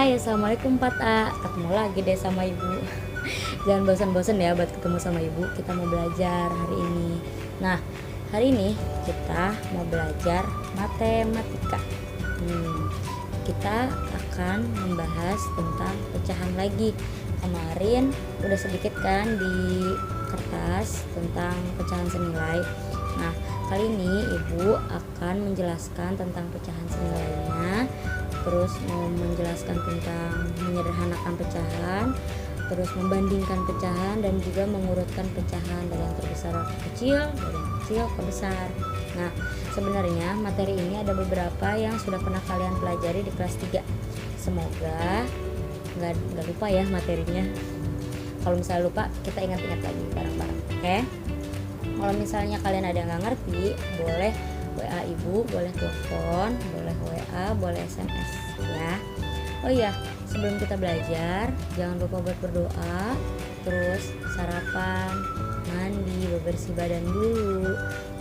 Hai, Assalamualaikum 4A. Ketemu lagi deh sama Ibu. Jangan bosan-bosan ya buat ketemu sama Ibu. Kita mau belajar hari ini. Nah, hari ini kita mau belajar matematika. Kita akan membahas tentang pecahan lagi. Kemarin udah sedikit kan di kertas tentang pecahan senilai. Nah, kali ini Ibu akan menjelaskan tentang pecahan senilainya, terus mau menjelaskan tentang menyederhanakan pecahan, terus membandingkan pecahan, dan juga mengurutkan pecahan dari yang terbesar ke kecil, dari yang kecil ke besar. Nah, sebenarnya materi ini ada beberapa yang sudah pernah kalian pelajari di kelas 3. Semoga nggak lupa ya materinya. Kalau misalnya lupa, kita ingat-ingat lagi bareng-bareng, oke? Kalau misalnya kalian ada yang nggak ngerti, boleh WA Ibu, boleh telepon, boleh WA, boleh SMS ya. Oh iya, sebelum kita belajar, jangan lupa buat berdoa, terus sarapan, mandi, bebersih badan dulu.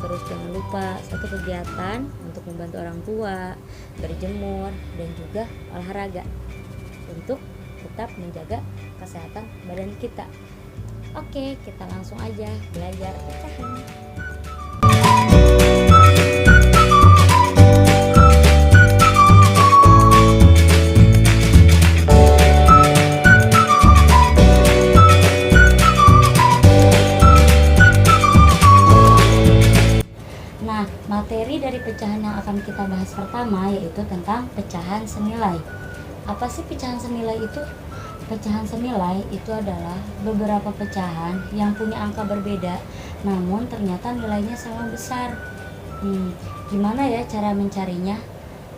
Terus jangan lupa satu kegiatan untuk membantu orang tua, berjemur, dan juga olahraga untuk tetap menjaga kesehatan badan kita. Oke, kita langsung aja belajar pecahan. Nah, materi dari pecahan yang akan kita bahas pertama yaitu tentang pecahan senilai. Apa sih pecahan senilai itu? Pecahan senilai itu adalah beberapa pecahan yang punya angka berbeda, namun ternyata nilainya sama besar. Gimana ya cara mencarinya?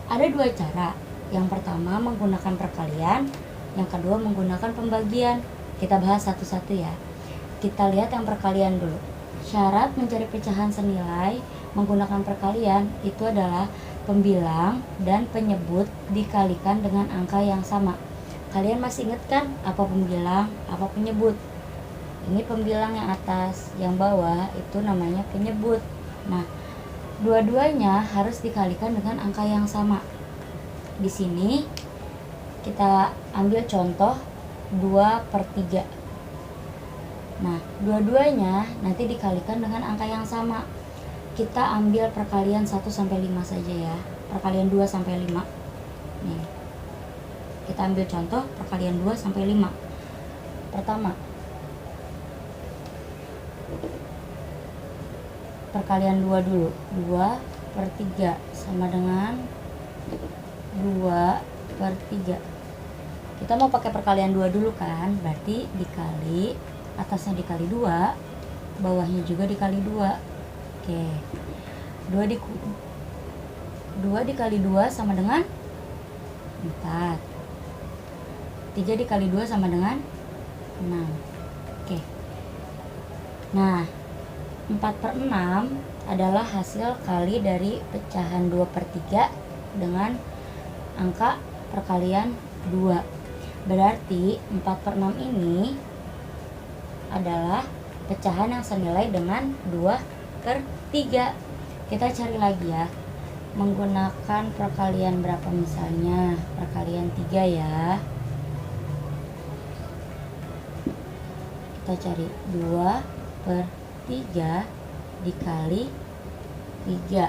Ada dua cara. Yang pertama menggunakan perkalian, yang kedua menggunakan pembagian. Kita bahas satu-satu ya. Kita lihat yang perkalian dulu. Syarat mencari pecahan senilai menggunakan perkalian itu adalah pembilang dan penyebut dikalikan dengan angka yang sama. Kalian masih ingat kan apa pembilang, apa penyebut? Ini pembilang yang atas, yang bawah itu namanya penyebut. Nah, dua-duanya harus dikalikan dengan angka yang sama. Di sini kita ambil contoh 2/3. Nah, dua-duanya nanti dikalikan dengan angka yang sama. Kita ambil perkalian 1-5 saja ya. Perkalian 2-5. Nih. Kita ambil contoh perkalian 2-5. Pertama, perkalian 2 dulu. 2/3 sama dengan 2/3. Kita mau pakai perkalian 2 dulu kan, berarti dikali, atasnya dikali 2, bawahnya juga dikali 2. Oke, 2 dikali 2 sama dengan 4. 3 dikali 2 sama dengan 6. Oke. Nah, 4/6 adalah hasil kali dari pecahan 2/3 dengan angka perkalian 2. Berarti 4/6 ini adalah pecahan yang senilai dengan 2/3. Kita cari lagi ya. Menggunakan perkalian berapa misalnya? Perkalian 3 ya. Kita cari 2/3 dikali 3.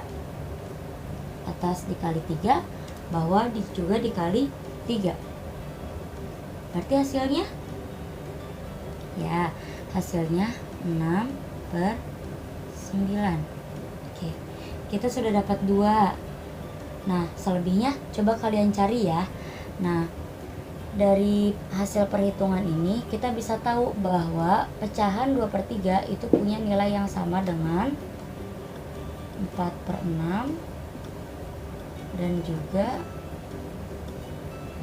Atas dikali 3, bawah juga dikali 3. Berarti hasilnya? Ya, hasilnya 6/9. Oke, kita sudah dapat 2. Nah, selebihnya coba kalian cari ya. Nah, dari hasil perhitungan ini kita bisa tahu bahwa pecahan 2/3 itu punya nilai yang sama dengan 4/6 dan juga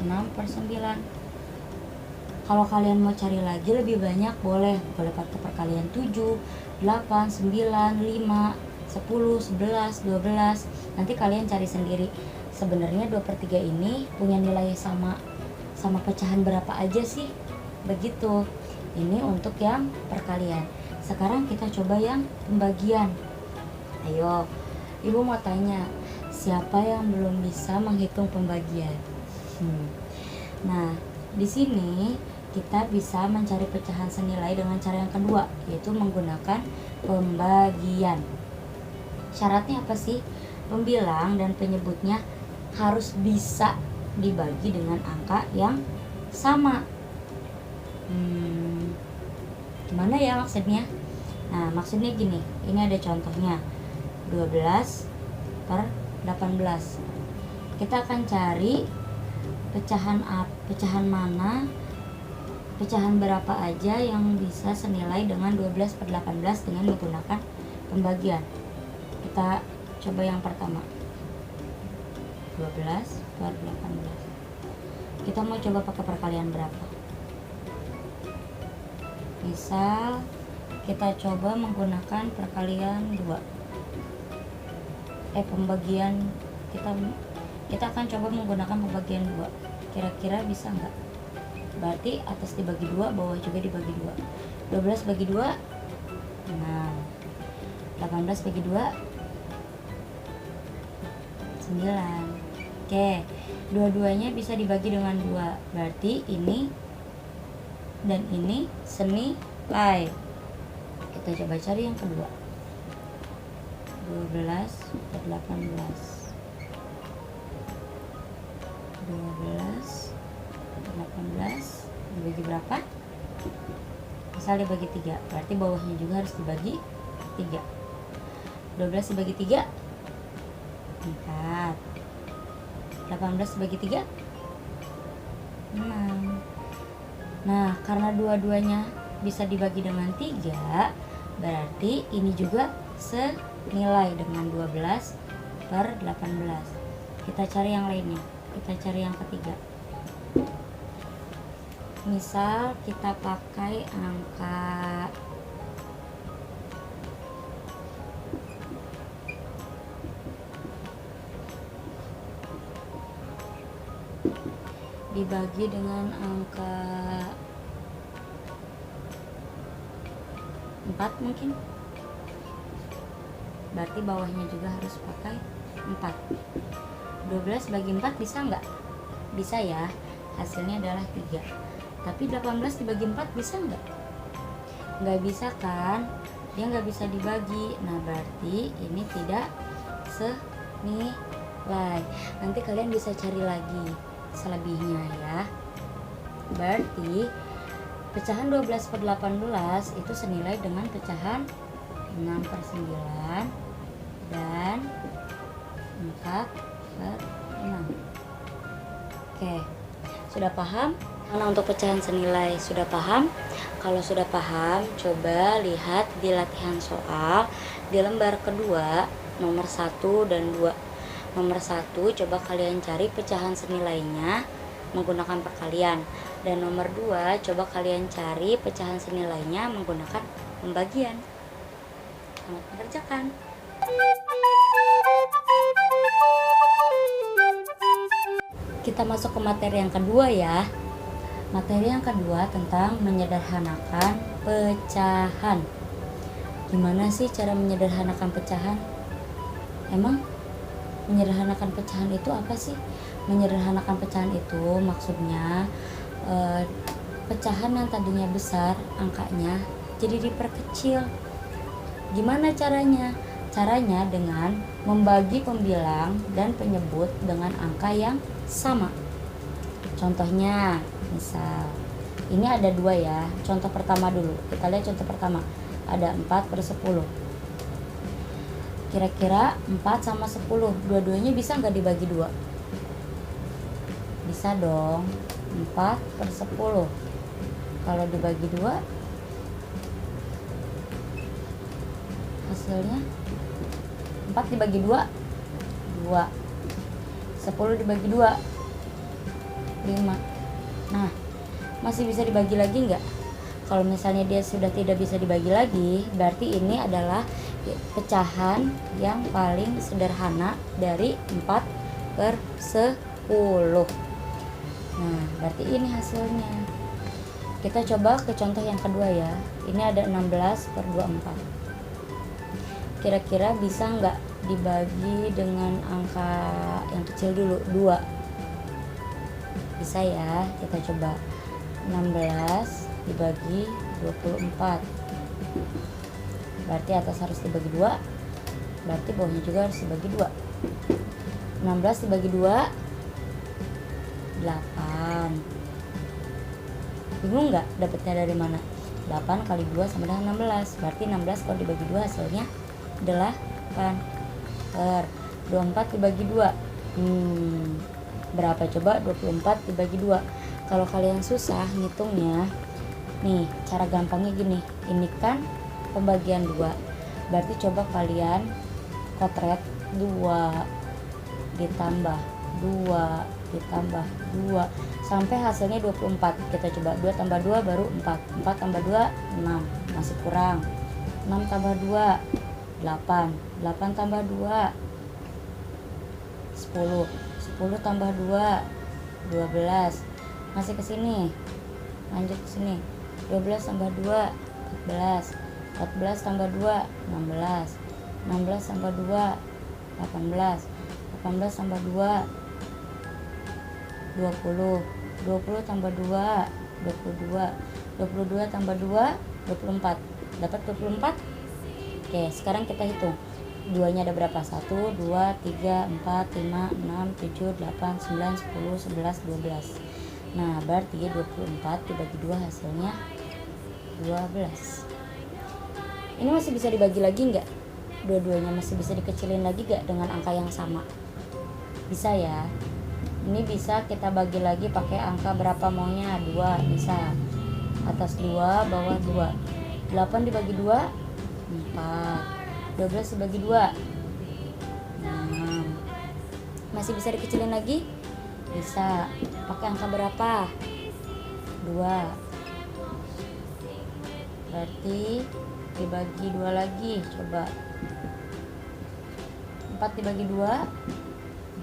6/9. Kalau kalian mau cari lagi lebih banyak, boleh pakai perkalian 7, 8, 9, 5, 10, 11, 12. Nanti kalian cari sendiri. Sebenarnya 2/3 ini punya nilai sama pecahan berapa aja sih? Begitu. Ini untuk yang perkalian. Sekarang kita coba yang pembagian. Ayo, Ibu mau tanya, siapa yang belum bisa menghitung pembagian? Nah, di sini kita bisa mencari pecahan senilai dengan cara yang kedua, yaitu menggunakan pembagian. Syaratnya apa sih? Pembilang dan penyebutnya harus bisa dibagi dengan angka yang sama. Gimana ya maksudnya? Nah, maksudnya gini, ini ada contohnya 12 per 18. Kita akan cari pecahan mana, pecahan berapa aja yang bisa senilai dengan 12 per 18 dengan menggunakan pembagian. Kita coba yang pertama, 12 per 18. Kita mau coba pakai perkalian berapa? Misal kita coba menggunakan perkalian 2. Pembagian kita akan coba menggunakan pembagian 2. Kira-kira bisa nggak? Berarti atas dibagi 2, bawah juga dibagi 2. 12 bagi 2 6. 18 bagi 2 9. Oke, dua-duanya bisa dibagi dengan 2. Berarti ini dan ini senilai. Kita coba cari yang kedua, 12 per 18. 12 per 18 dibagi berapa? Misal dibagi 3, berarti bawahnya juga harus dibagi 3. 12 dibagi 3 4. 18 dibagi 3 6. Nah, karena dua-duanya bisa dibagi dengan 3, berarti ini juga senilai dengan 12 per 18. Kita cari yang lainnya. Kita cari yang ketiga. Misal kita pakai angka dibagi dengan angka 4 mungkin. Berarti bawahnya juga harus pakai 4. 12 bagi 4 bisa nggak? Bisa ya, hasilnya adalah 3. Tapi 18 dibagi 4 bisa nggak? Nggak bisa kan? Dia nggak bisa dibagi. Nah, berarti ini tidak senilai. Nanti kalian bisa cari lagi selebihnya ya. Berarti pecahan 12 per 18 itu senilai dengan pecahan 6 per 9 dan 4 per 6. Oke, sudah paham? Nah, untuk pecahan senilai sudah paham? Kalau sudah paham, coba lihat di latihan soal di lembar kedua nomor 1 dan 2. Nomor 1 coba kalian cari pecahan senilainya menggunakan perkalian, dan nomor 2 coba kalian cari pecahan senilainya menggunakan pembagian. Selamat mengerjakan. Kita masuk ke materi yang kedua ya. Materi yang kedua tentang menyederhanakan pecahan. Gimana sih cara menyederhanakan pecahan? Emang menyederhanakan pecahan itu apa sih? Menyederhanakan pecahan itu maksudnya pecahan yang tadinya besar angkanya jadi diperkecil. Gimana caranya? Caranya dengan membagi pembilang dan penyebut dengan angka yang sama. Contohnya, misal ini ada 2 ya. Contoh pertama dulu. Kita lihat contoh pertama. Ada 4 per 10. Kira-kira 4 sama 10 dua-duanya bisa nggak dibagi 2? Bisa dong. 4 per 10 kalau dibagi 2 hasilnya 4 dibagi 2 2. 10 dibagi 2 5. Nah, masih bisa dibagi lagi nggak? Kalau misalnya dia sudah tidak bisa dibagi lagi, berarti ini adalah pecahan yang paling sederhana dari 4 per 10. Nah, berarti ini hasilnya. Kita coba ke contoh yang kedua ya. Ini ada 16 per 24. Kira-kira bisa nggak dibagi dengan angka yang kecil dulu, 2? Bisa ya, kita coba. 16 dibagi 24, berarti atas harus dibagi 2, berarti bawahnya juga harus dibagi 2. 16 dibagi 2 8. Bingung nggak dapetnya dari mana? 8 kali 2 sama dengan 16, berarti 16 kalau dibagi 2 hasilnya 8. 24 dibagi 2 berapa coba? 24 dibagi 2. Kalau kalian susah ngitungnya, nih cara gampangnya gini, ini kan pembagian 2, berarti coba kalian kotret 2 ditambah 2 ditambah 2 sampai hasilnya 24. Kita coba 2 tambah 2 baru 4, 4 tambah 2 6, masih kurang. 6 tambah 2 8, 8 tambah 2 10, 10 tambah 2 12, masih ke sini, lanjut ke sini. 12 tambah 2 14, 14 tambah 2 16, 16 tambah 2 18, 18 tambah 2 20, 20 tambah 2 22, 22 tambah 2 24. Dapat 24? Oke, sekarang kita hitung. 2-nya ada berapa? 1 2 3 4 5 6 7 8 9 10 11 12. Nah, berarti 24 dibagi 2 hasilnya 12. Ini masih bisa dibagi lagi nggak? Dua-duanya masih bisa dikecilin lagi nggak dengan angka yang sama? Bisa ya. Ini bisa kita bagi lagi pakai angka berapa maunya? 2 bisa. Atas 2, bawah 2. 8 dibagi 2 4. 12 dibagi 2 6. Masih bisa dikecilin lagi? Bisa. Pakai angka berapa? 2. Berarti dibagi 2 lagi. Coba 4 dibagi 2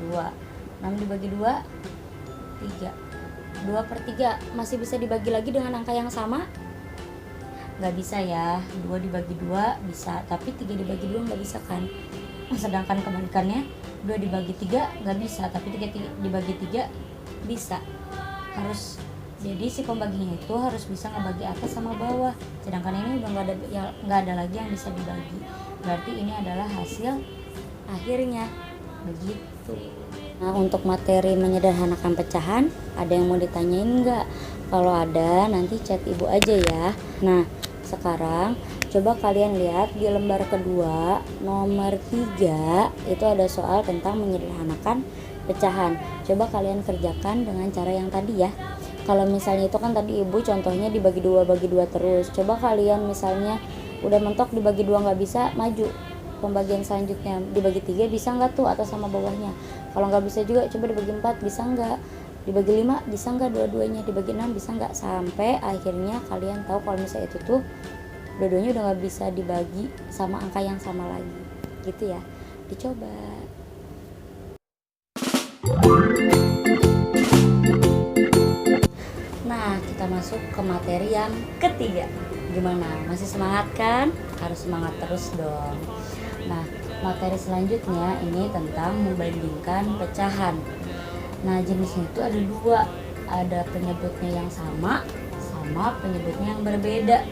2. 6 dibagi 2 3. 2/3. Masih bisa dibagi lagi dengan angka yang sama? Nggak bisa ya. 2 dibagi 2 bisa, tapi 3 dibagi 2 nggak bisa kan. Sedangkan kebalikannya 2 dibagi 3 nggak bisa, tapi 3 dibagi 3 bisa. Harus, jadi si pembaginya itu harus bisa ngebagi atas sama bawah. Sedangkan ini udah nggak ada lagi yang bisa dibagi. Berarti ini adalah hasil akhirnya. Begitu. Nah, untuk materi menyederhanakan pecahan, ada yang mau ditanyain nggak? Kalau ada, nanti chat ibu aja ya. Nah, sekarang coba kalian lihat di lembar kedua nomor 3 itu ada soal tentang menyederhanakan pecahan. Coba kalian kerjakan dengan cara yang tadi ya. Kalau misalnya itu kan tadi ibu contohnya dibagi 2 bagi 2 terus. Coba kalian misalnya udah mentok dibagi 2 nggak bisa, maju pembagian selanjutnya dibagi 3 bisa nggak tuh atas sama bawahnya. Kalau nggak bisa juga coba dibagi 4, bisa nggak? Dibagi 5 bisa nggak dua-duanya? Dibagi 6 bisa nggak? Sampai akhirnya kalian tahu kalau misalnya itu tuh dua-duanya udah nggak bisa dibagi sama angka yang sama lagi, gitu ya. Dicoba. Nah, kita masuk ke materi yang ketiga. Gimana? Masih semangat kan? Harus semangat terus dong. Nah, materi selanjutnya ini tentang membandingkan pecahan. Nah, jenisnya itu ada 2. Ada penyebutnya yang sama penyebutnya yang berbeda.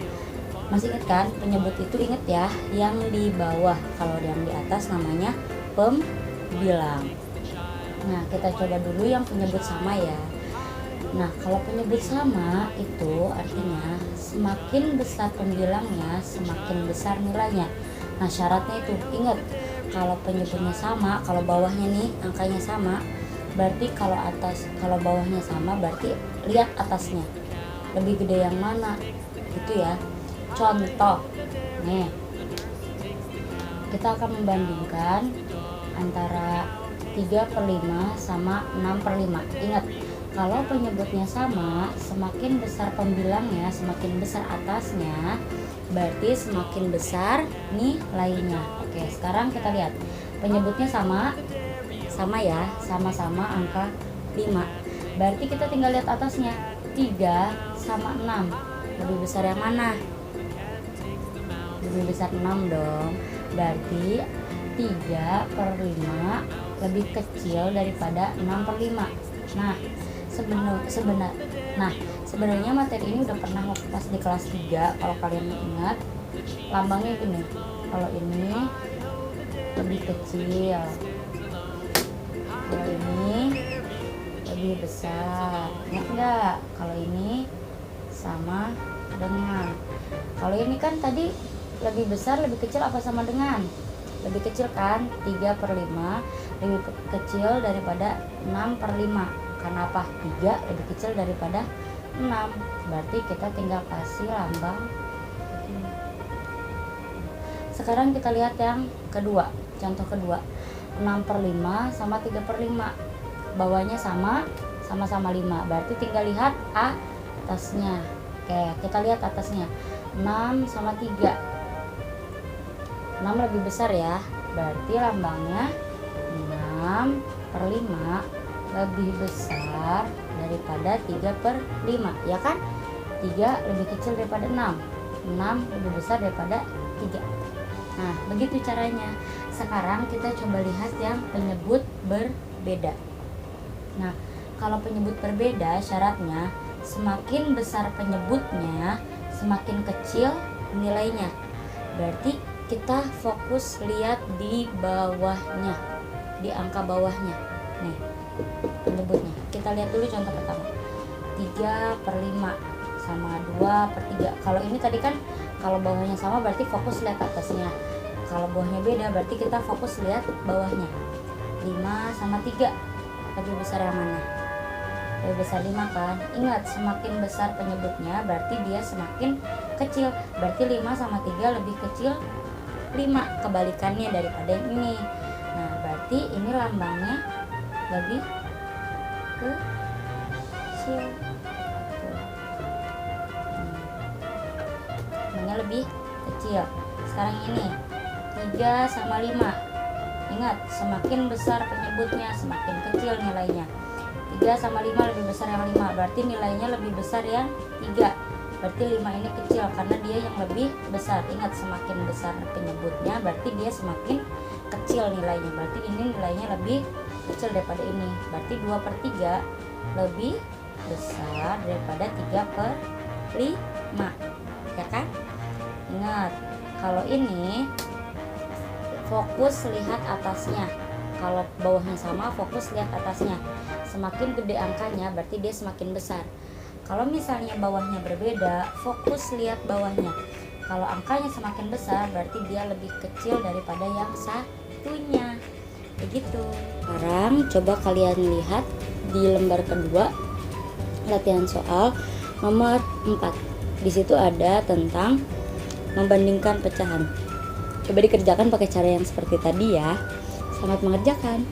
Masih ingat kan? Penyebut itu ingat ya, yang di bawah. Kalau yang di atas namanya pembilang. Nah, kita coba dulu yang penyebut sama ya. Nah, kalau penyebut sama itu artinya semakin besar pembilangnya, semakin besar nilainya. Nah, syaratnya itu ingat, kalau penyebutnya sama, kalau bawahnya nih angkanya sama, berarti kalau bawahnya sama berarti lihat atasnya lebih gede yang mana, gitu ya. Contoh nih, kita akan membandingkan antara 3/5 sama 6/5. Ingat, kalau penyebutnya sama, semakin besar pembilangnya, semakin besar atasnya, berarti semakin besar nilainya. Oke, sekarang kita lihat penyebutnya sama ya, sama-sama angka 5. Berarti kita tinggal lihat atasnya, 3 sama 6. Lebih besar yang mana? Lebih besar 6 dong. Berarti 3/5 lebih kecil daripada 6/5. Nah, Nah, sebenarnya materi ini udah pernah waktu pas di kelas 3 kalau kalian ingat. Lambangnya gini. Kalau ini lebih kecil, kalau ini lebih besar. Ingat nggak? Kalau ini sama dengan, kalau ini kan tadi lebih besar, lebih kecil apa sama dengan? Lebih kecil kan, 3/5 lebih kecil daripada 6/5. Karena apa? 3 lebih kecil daripada 6. Berarti kita tinggal kasih lambang begini. Sekarang kita lihat yang kedua, contoh kedua. 6/5 sama 3/5. Bawahnya sama-sama 5. Berarti tinggal lihat atasnya. Oke, kita lihat atasnya. 6 sama 3. 6 lebih besar ya. Berarti lambangnya 6/5 lebih besar daripada 3/5, ya kan? 3 lebih kecil daripada 6. 6 lebih besar daripada 3. Nah, begitu caranya. Sekarang kita coba lihat yang penyebut berbeda. Nah, kalau penyebut berbeda syaratnya semakin besar penyebutnya, semakin kecil nilainya. Berarti kita fokus lihat di bawahnya, di angka bawahnya. Nih, penyebutnya. Kita lihat dulu contoh pertama. 3/5 sama 2/3. Kalau ini tadi kan kalau bawahnya sama berarti fokus lihat atasnya. Kalau bawahnya beda berarti kita fokus lihat bawahnya. 5 sama 3 lebih besar yang mana? Lebih besar 5 kan? Ingat, semakin besar penyebutnya berarti dia semakin kecil. Berarti 5 sama 3 lebih kecil 5, kebalikannya daripada yang ini. Nah, berarti ini lambangnya lebih kecil. Lambangnya lebih kecil. Sekarang ini 3 sama 5. Ingat, semakin besar penyebutnya semakin kecil nilainya. 3 sama 5 lebih besar yang 5, berarti nilainya lebih besar yang 3. Berarti 5 ini kecil karena dia yang lebih besar. Ingat, semakin besar penyebutnya berarti dia semakin kecil nilainya. Berarti ini nilainya lebih kecil daripada ini. Berarti 2/3 lebih besar daripada 3/5, ya kan? Ingat, kalau ini fokus lihat atasnya. Kalau bawahnya sama, fokus lihat atasnya. Semakin gede angkanya berarti dia semakin besar. Kalau misalnya bawahnya berbeda, fokus lihat bawahnya. Kalau angkanya semakin besar berarti dia lebih kecil daripada yang satunya. Begitu. Sekarang coba kalian lihat di lembar kedua, latihan soal nomor 4. Di situ ada tentang membandingkan pecahan. Coba dikerjakan pakai cara yang seperti tadi ya. Selamat mengerjakan.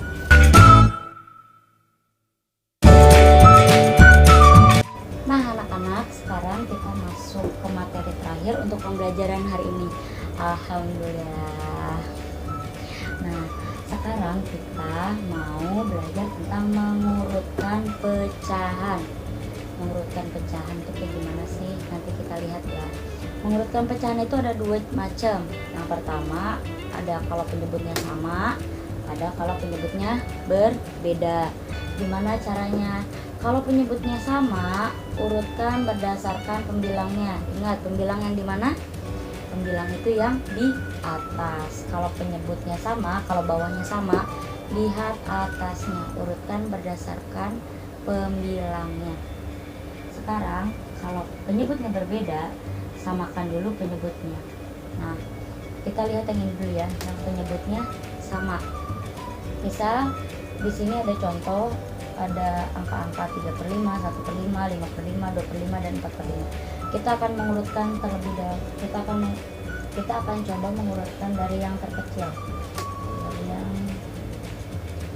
Nah, anak-anak, sekarang kita masuk ke materi terakhir untuk pembelajaran hari ini. Alhamdulillah. Nah, sekarang kita mau belajar tentang mengurutkan pecahan. Mengurutkan pecahan itu kayak gimana sih? Nanti kita lihat ya. Mengurutkan pecahan itu ada 2 macam. Yang pertama, ada kalau penyebutnya sama, ada kalau penyebutnya berbeda. Gimana caranya? Kalau penyebutnya sama, urutkan berdasarkan pembilangnya. Ingat, pembilang yang di mana? Pembilang itu yang di atas. Kalau penyebutnya sama, kalau bawahnya sama, lihat atasnya. Urutkan berdasarkan pembilangnya. Sekarang, kalau penyebutnya berbeda, samakan dulu penyebutnya. Nah, kita lihat yang ini dulu ya, yang penyebutnya sama. Misal di sini ada contoh, ada angka-angka 3/5, 1/5, 5/5, 2/5, dan 4/5. Kita akan mengurutkan terlebih dahulu. Kita akan coba mengurutkan dari yang terkecil. Dari yang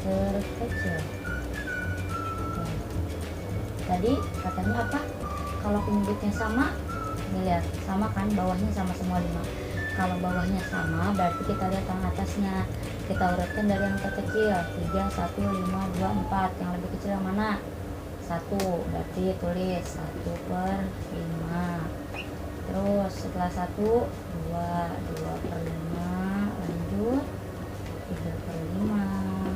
terkecil. Nah, tadi katanya apa? Kalau penyebutnya sama, ini lihat, sama kan, bawahnya sama semua 5. Kalau bawahnya sama berarti kita lihat yang atasnya. Kita urutkan dari yang terkecil, 3, 1, 5, 2, 4. Yang lebih kecil yang mana? 1, berarti tulis 1/5. Terus setelah 1, 2, 2/5, lanjut 3/5,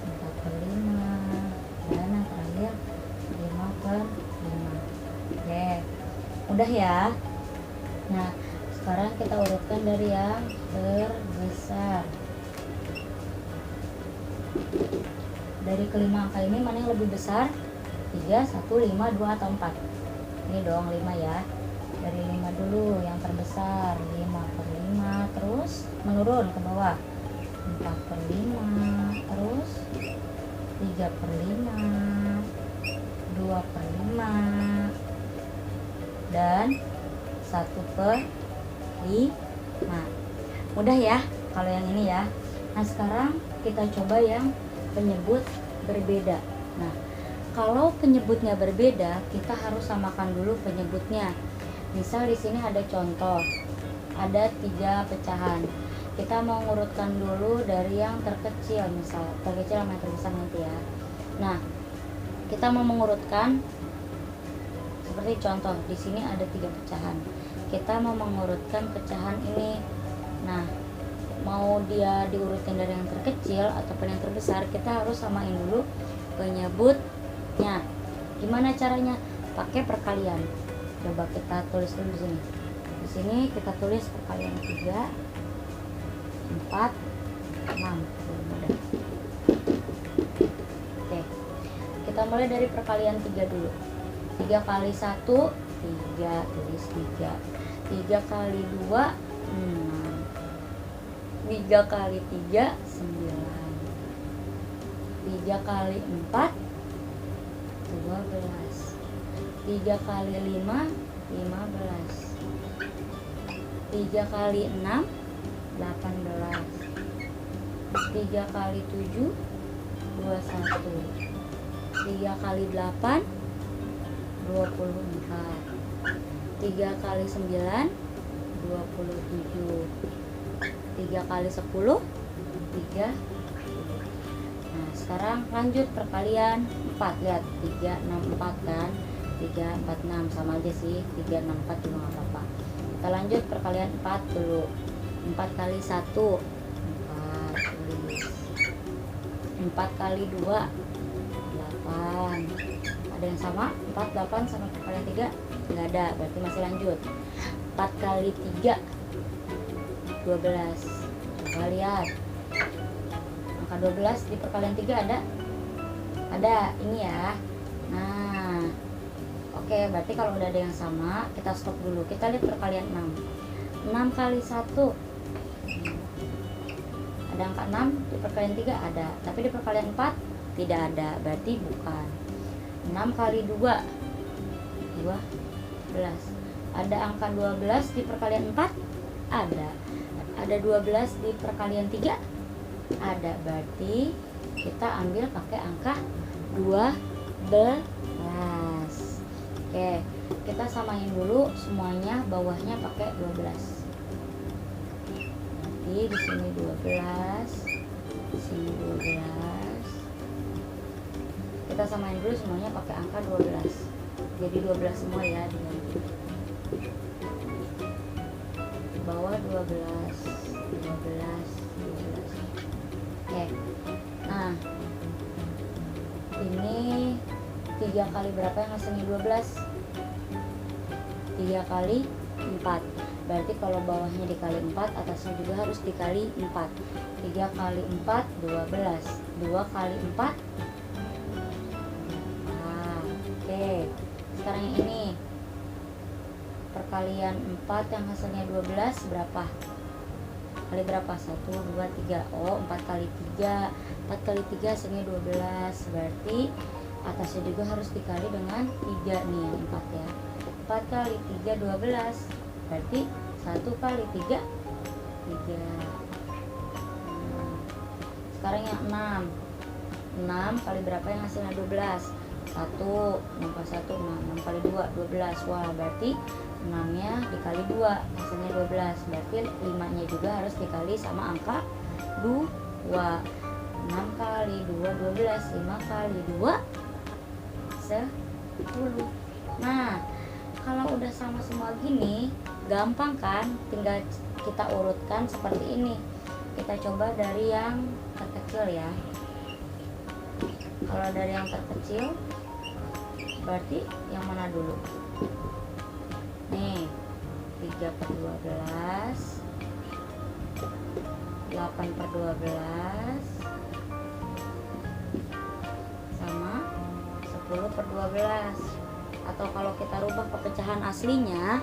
4/5, dan yang terakhir Mudah ya. Nah, sekarang kita urutkan dari yang terbesar. Dari kelima angka ini mana yang lebih besar? 3, 1, 5, 2, atau 4? Ini dong 5 ya. Dari 5 dulu yang terbesar. 5/5, terus menurun ke bawah. 4/5, terus 3/5, 2/5, dan 1/5. Mudah ya kalau yang ini ya. Nah, sekarang kita coba yang penyebut berbeda. Nah, kalau penyebutnya berbeda, kita harus samakan dulu penyebutnya. Misal di sini ada contoh, ada 3 pecahan. Kita mau ngurutkan dulu dari yang terkecil, misal terkecil sama yang terbesar nanti ya. Nah, kita mau mengurutkan seperti contoh di sini ada 3 pecahan. Kita mau mengurutkan pecahan ini. Nah, mau dia diurutin dari yang terkecil ataupun yang terbesar, kita harus samain dulu penyebutnya. Gimana caranya? Pakai perkalian. Coba kita tulis dulu di sini. Di sini kita tulis perkalian 3, 4, 6. Mudah. Oke. Kita mulai dari perkalian 3 dulu. 3 kali 1, 3, tulis 3. 3 kali 2, 6. 3 kali 3, 9. 3 kali 4, 12. 3 kali 5, 15. 3 kali 6, 18. 3 kali 7, 21. 3 kali 8, 24. 3 kali 9, 27. 3 kali 10, 30. Nah, sekarang lanjut perkalian 4. Lihat 3, 6, 4 kan. 3, 4, 6 sama aja sih. 3, 6, 4 juga gak apa-apa. Kita lanjut perkalian 4 dulu. 4 kali 1, 4, tulis. 4 kali 2, 8. Ada yang sama? 4, 8 sama perkalian 3? Nggak ada, berarti masih lanjut. 4 kali 3, 12. Coba lihat. Angka 12 di perkalian 3 ada? Ada, ini ya. Nah, oke, berarti kalau udah ada yang sama, kita stop dulu. Kita lihat perkalian 6. 6 kali 1. Ada angka 6 di perkalian 3? Ada. Tapi di perkalian 4 tidak ada, berarti bukan. 6 kali 2, 12. Ada angka 12 di perkalian 4? Ada. Ada 12 di perkalian 3? Ada. Berarti kita ambil pakai angka 12. Oke, kita samain dulu semuanya, bawahnya pakai 12. Berarti di sini 12, di sini 12. Kita samain dulu semuanya pakai angka 12. Jadi 12 semua ya, diganti. Bawah 12, 12, 12. Oke. Nah, ini 3 kali berapa yang hasilnya 12? 3 kali 4. Berarti kalau bawahnya dikali 4, atasnya juga harus dikali 4. 3 kali 4, 12. 2 kali 4. Nah, oke. Sekarang yang ini. Perkalian 4 yang hasilnya 12 berapa? Kali berapa? 1, 2, 3. Oh, 4 kali 3. 4 kali 3 hasilnya 12. Berarti atasnya juga harus dikali dengan 3 nih, 4 ya. 4 kali 3, 12. Berarti 1 kali 3, 3. Sekarang yang 6. 6 kali berapa yang hasilnya 12? 1, 6 kali 1, 6 kali 2, 12. Wah, berarti 6 nya dikali 2 hasilnya 12. Berarti 5 nya juga harus dikali sama angka 2. 6 kali 2, 12. 5 kali 2, 10. Nah, kalau udah sama semua gini, gampang kan? Tinggal kita urutkan seperti ini. Kita coba dari yang terkecil ya. Kalau dari yang terkecil, berarti yang mana dulu? Nih, 3 per 12, 8 per 12, sama 10 per 12. Atau kalau kita rubah ke pecahan aslinya,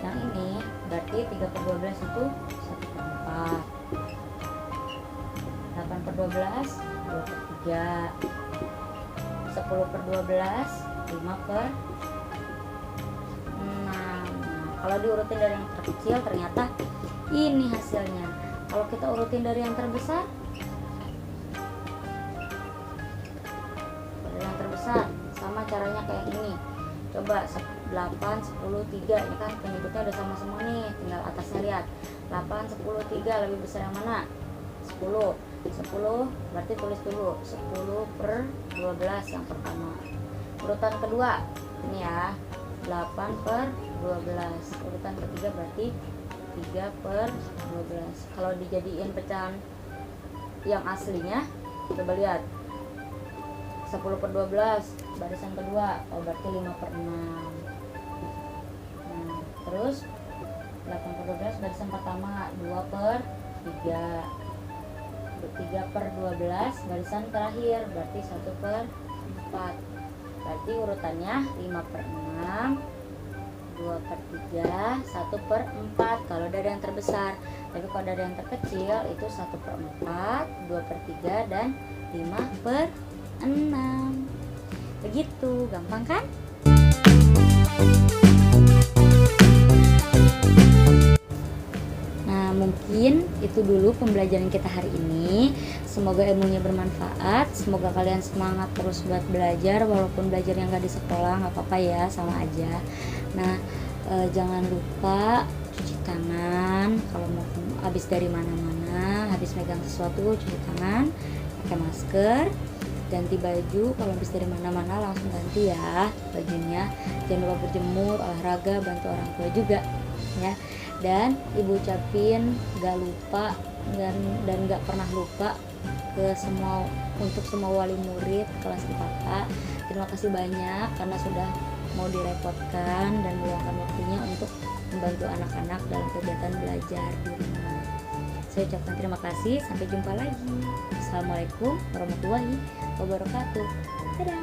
yang ini berarti 3 per 12 itu 1 per 4, 8 per 12 2 per 3, 10 per 12 5 per 6. Nah, kalau diurutin dari yang terkecil ternyata ini hasilnya. Kalau kita urutin dari yang terbesar, sama caranya kayak ini. Coba 8, 10, 3, ini kan penyebutnya udah sama semua nih, tinggal atasnya lihat. 8, 10, 3 lebih besar yang mana? 10 berarti tulis dulu 10 per 12 yang pertama. Urutan kedua ini ya, 8 per 12. Urutan ketiga berarti 3 per 12. Kalau dijadiin pecahan yang aslinya, coba lihat 10 per 12 barisan kedua, berarti 5 per 6. Nah, terus 8 per 12 barisan pertama 2 per 3, 3 per 12 barisan terakhir, berarti 1 per 4. Berarti urutannya 5 per 6, 2 per 3, 1 per 4 kalau dari yang terbesar. Tapi kalau dari yang terkecil itu 1 per 4, 2 per 3, dan 5 per 6. Begitu, gampang kan? Nah, mungkin itu dulu pembelajaran kita hari ini. Semoga ilmunya bermanfaat. Semoga kalian semangat terus buat belajar, walaupun belajarnya nggak di sekolah, nggak apa-apa ya, sama aja. Nah, jangan lupa cuci tangan kalau mau habis dari mana-mana, habis megang sesuatu cuci tangan, pakai masker, ganti baju. Kalau habis dari mana-mana langsung ganti ya bajunya. Jangan lupa berjemur, olahraga, bantu orang tua juga ya. Dan ibu ucapin gak lupa dan gak pernah lupa untuk semua wali murid kelas IPK. Terima kasih banyak karena sudah mau direpotkan dan meluangkan waktunya untuk membantu anak-anak dalam kegiatan belajar di rumah. Saya ucapkan terima kasih, sampai jumpa lagi. Assalamualaikum warahmatullahi wabarakatuh. Dadah.